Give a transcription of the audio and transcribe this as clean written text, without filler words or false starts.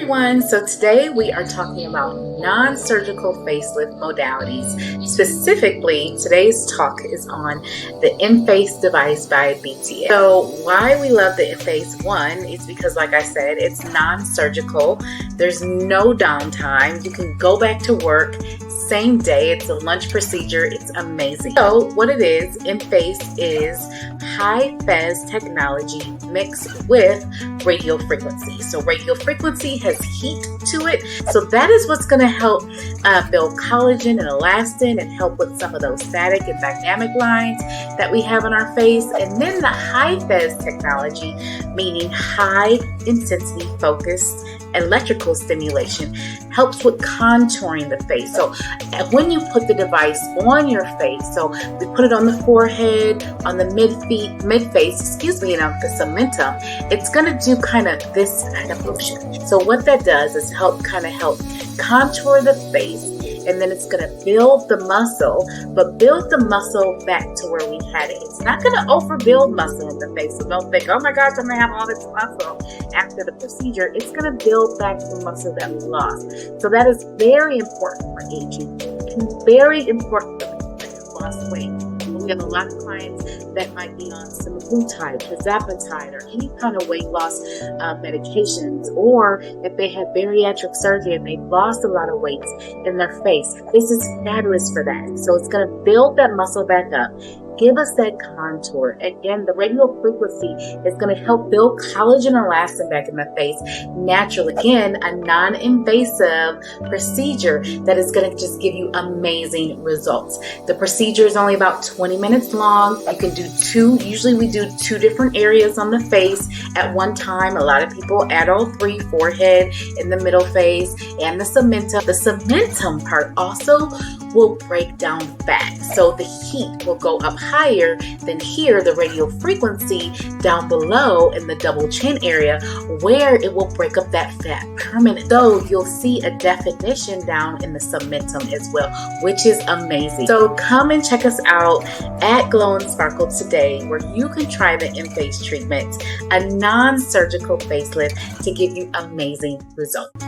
everyone, so today we are talking about non-surgical facelift modalities. Specifically, today's talk is on the EMFACE device by BTS. So why we love the EMFACE, one, is because like I said, it's non-surgical. There's no downtime. You can go back to work same day. It's a lunch procedure. It's amazing. So what it is, EMFACE is high Fez technology mixed with radio frequency. So radio frequency has heat to it. So that is what's going to help build collagen and elastin and help with some of those static and dynamic lines that we have on our face. And then the high Fez technology, meaning high intensity focused electrical stimulation, helps with contouring the face. So when you put the device on your face, so we put it on the forehead, on the mid-face, and on the cementum, it's going to do kind of this kind of motion. So what that does is help contour the face, and then it's going to build the muscle, but build the muscle back to where we had it. It's not going to overbuild muscle in the face. So don't think, oh my gosh, I'm going to have all this muscle after the procedure. It's going to build back the muscle that we lost. So that is very important for aging. Very important for people that have lost weight. We have a lot of clients that might be on semaglutide, tirzepatide, or any kind of weight loss medications, or if they have bariatric surgery and they've lost a lot of weight in their face. This is fabulous for that. So it's going to build that muscle back up, give us that contour. Again, the radio frequency is going to help build collagen and elastin back in the face naturally. Again, a non-invasive procedure that is going to just give you amazing results. The procedure is only about 20 minutes long. You can do two. Usually we do two different areas on the face at one time. A lot of people add all three: forehead, in the middle face, and the cementum. The cementum part also will break down fat. So the heat will go up higher than here, the radio frequency down below in the double chin area, where it will break up that fat permanent. So you'll see a definition down in the cementum as well, which is amazing. So come and check us out at Glow and Sparkle today, where you can try the EMFACE treatment, a non-surgical facelift, to give you amazing results.